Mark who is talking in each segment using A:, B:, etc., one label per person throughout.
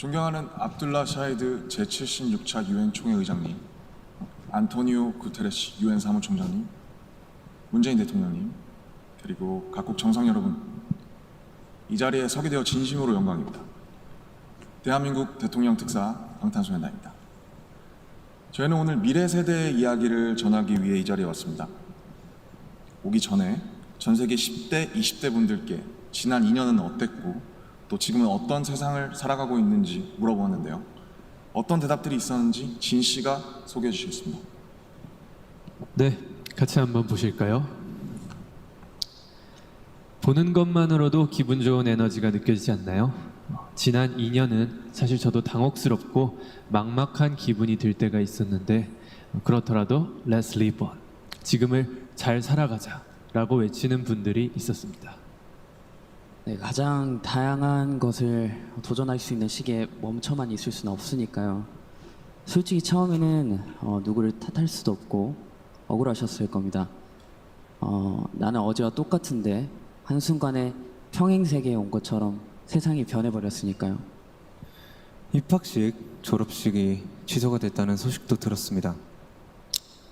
A: 존경하는 압둘라 샤히드 제76차 유엔 총회 의장님, 안토니오 구테레시 유엔 사무총장님, 문재인 대통령님, 그리고 각국 정상 여러분, 이 자리에 서게 되어 진심으로 영광입니다. 대한민국 대통령 특사 방탄소년단입니다. 저희는 오늘 미래 세대의 이야기를 전하기 위해 이 자리에 왔습니다. 오기 전에 전 세계 10대, 20대 분들께 지난 2년은 어땠고 또 지금은 어떤 세상을 살아가고 있는지 물어보았는데요. 어떤 대답들이 있었는지 진 씨가 소개해 주시겠습니다.
B: 네, 같이 한번 보실까요? 보는 것만으로도 기분 좋은 에너지가 느껴지지 않나요? 지난 2년은 사실 저도 당혹스럽고 막막한 기분이 들 때가 있었는데 그렇더라도 Let's live on, 지금을 잘 살아가자 라고 외치는 분들이 있었습니다.
C: 네, 가장 다양한 것을 도전할 수 있는 시기에 멈춰만 있을 수는 없으니까요. 솔직히 처음에는 누구를 탓할 수도 없고 억울하셨을 겁니다. 나는 어제와 똑같은데 한순간에 평행세계에 온 것처럼 세상이 변해버렸으니까요.
D: 입학식, 졸업식이 취소가 됐다는 소식도 들었습니다.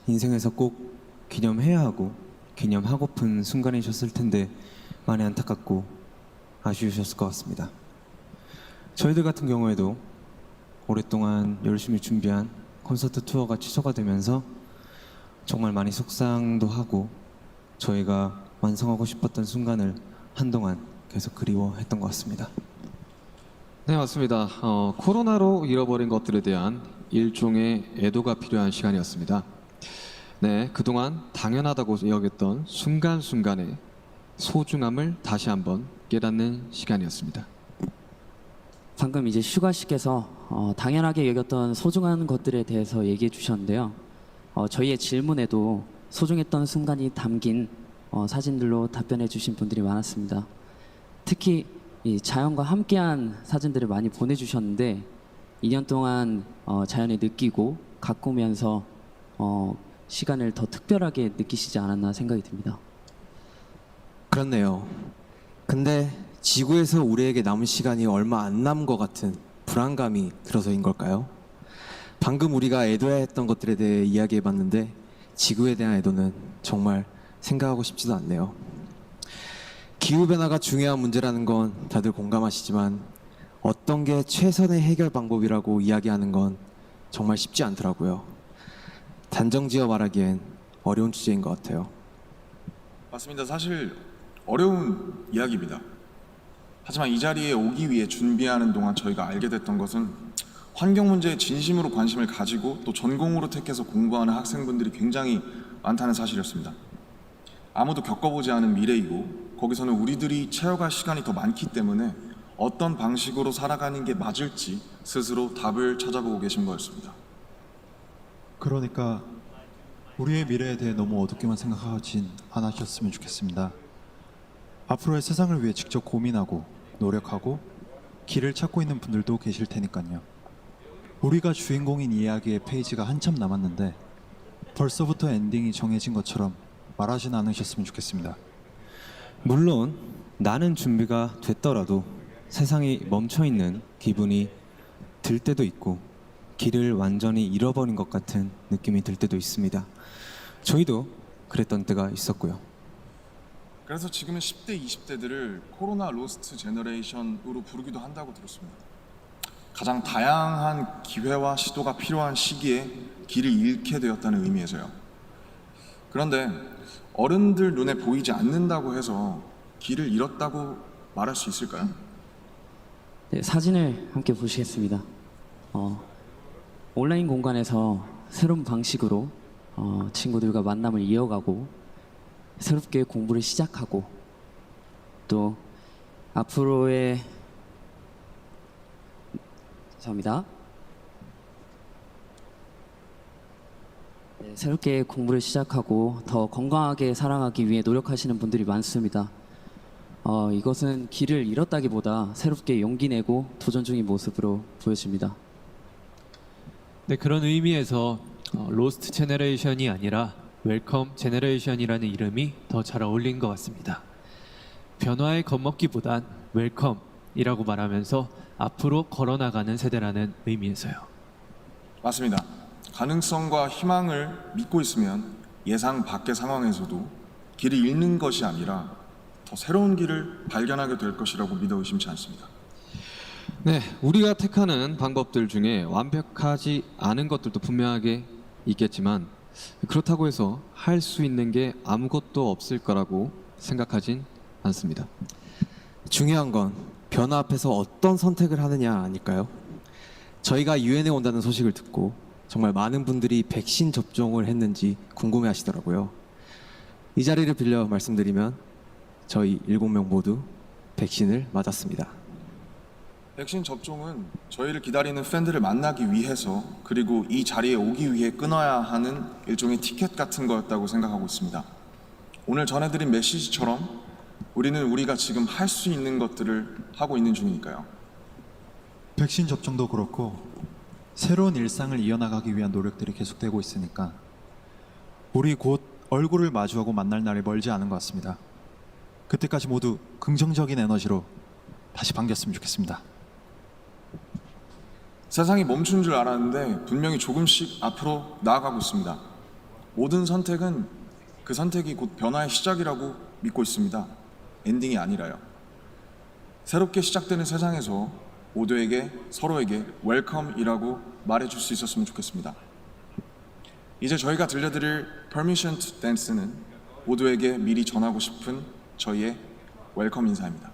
D: 인생에서 꼭 기념해야 하고 기념하고픈 순간이셨을 텐데 많이 안타깝고 아쉬우셨을 것 같습니다. 저희들 같은 경우에도 오랫동안 열심히 준비한 콘서트 투어가 취소가 되면서 정말 많이 속상도 하고 저희가 완성하고 싶었던 순간을 한동안 계속 그리워했던 것 같습니다.
E: 네, 맞습니다. 코로나로 잃어버린 것들에 대한 일종의 애도가 필요한 시간이었습니다. 네, 그동안 당연하다고 여겼던 순간순간의 소중함을 다시 한번 깨닫는 시간이었습니다.
C: 방금 이제 슈가 씨께서 당연하게 여겼던 소중한 것들에 대해서 얘기해 주셨는데요. 저희의 질문에도 소중했던 순간이 담긴 사진들로 답변해 주신 분들이 많았습니다. 특히 이 자연과 함께한 사진들을 많이 보내주셨는데 2년 동안 자연을 느끼고 가꾸면서 시간을 더 특별하게 느끼시지 않았나 생각이 듭니다.
F: 그렇네요. 근데 지구에서 우리에게 남은 시간이 얼마 안 남은 것 같은 불안감이 들어서인 걸까요? 방금 우리가 애도해야 했던 것들에 대해 이야기해봤는데 지구에 대한 애도는 정말 생각하고 싶지도 않네요. 기후변화가 중요한 문제라는 건 다들 공감하시지만 어떤 게 최선의 해결 방법이라고 이야기하는 건 정말 쉽지 않더라고요. 단정지어 말하기엔 어려운 주제인 것 같아요.
A: 맞습니다. 사실 어려운 이야기입니다. 하지만 이 자리에 오기 위해 준비하는 동안 저희가 알게 됐던 것은 환경 문제에 진심으로 관심을 가지고 또 전공으로 택해서 공부하는 학생분들이 굉장히 많다는 사실이었습니다. 아무도 겪어보지 않은 미래이고 거기서는 우리들이 채워갈 시간이 더 많기 때문에 어떤 방식으로 살아가는 게 맞을지 스스로 답을 찾아보고 계신 거였습니다.
G: 그러니까 우리의 미래에 대해 너무 어둡게만 생각하진 않으셨으면 좋겠습니다. 앞으로의 세상을 위해 직접 고민하고 노력하고 길을 찾고 있는 분들도 계실 테니까요. 우리가 주인공인 이야기의 페이지가 한참 남았는데 벌써부터 엔딩이 정해진 것처럼 말하진 않으셨으면 좋겠습니다.
D: 물론 나는 준비가 됐더라도 세상이 멈춰있는 기분이 들 때도 있고 길을 완전히 잃어버린 것 같은 느낌이 들 때도 있습니다. 저희도 그랬던 때가 있었고요.
A: 그래서 지금은 10대, 20대들을 코로나 로스트 제너레이션으로 부르기도 한다고 들었습니다. 가장 다양한 기회와 시도가 필요한 시기에 길을 잃게 되었다는 의미에서요. 그런데 어른들 눈에 보이지 않는다고 해서 길을 잃었다고 말할 수 있을까요?
C: 네, 사진을 함께 보시겠습니다. 온라인 공간에서 새로운 방식으로 친구들과 만남을 이어가고 새롭게 공부를 시작하고 또 앞으로의 죄송합니다. 네, 새롭게 공부를 시작하고 더 건강하게 살아가기 위해 노력하시는 분들이 많습니다. 이것은 길을 잃었다기보다 새롭게 용기 내고 도전 중인 모습으로 보여집니다.
B: 네, 그런 의미에서 로스트 제너레이션이 아니라 웰컴 제너레이션이라는 이름이 더 잘 어울린 것 같습니다. 변화에 겁먹기보단 웰컴이라고 말하면서 앞으로 걸어나가는 세대라는 의미에서요.
A: 맞습니다. 가능성과 희망을 믿고 있으면 예상 밖의 상황에서도 길을 잃는 것이 아니라 더 새로운 길을 발견하게 될 것이라고 믿어 의심치 않습니다.
E: 네, 우리가 택하는 방법들 중에 완벽하지 않은 것들도 분명하게 있겠지만 그렇다고 해서 할 수 있는 게 아무것도 없을 거라고 생각하진 않습니다.
F: 중요한 건 변화 앞에서 어떤 선택을 하느냐 아닐까요? 저희가 유엔에 온다는 소식을 듣고 정말 많은 분들이 백신 접종을 했는지 궁금해 하시더라고요. 이 자리를 빌려 말씀드리면 저희 7명 모두 백신을 맞았습니다.
A: 백신 접종은 저희를 기다리는 팬들을 만나기 위해서 그리고 이 자리에 오기 위해 끊어야 하는 일종의 티켓 같은 거였다고 생각하고 있습니다. 오늘 전해드린 메시지처럼 우리는 우리가 지금 할 수 있는 것들을 하고 있는 중이니까요.
G: 백신 접종도 그렇고 새로운 일상을 이어나가기 위한 노력들이 계속되고 있으니까 우리 곧 얼굴을 마주하고 만날 날이 멀지 않은 것 같습니다. 그때까지 모두 긍정적인 에너지로 다시 반겼으면 좋겠습니다.
A: 세상이 멈춘 줄 알았는데 분명히 조금씩 앞으로 나아가고 있습니다. 모든 선택은 그 선택이 곧 변화의 시작이라고 믿고 있습니다. 엔딩이 아니라요. 새롭게 시작되는 세상에서 모두에게 서로에게 웰컴이라고 말해줄 수 있었으면 좋겠습니다. 이제 저희가 들려드릴 Permission to Dance는 모두에게 미리 전하고 싶은 저희의 웰컴 인사입니다.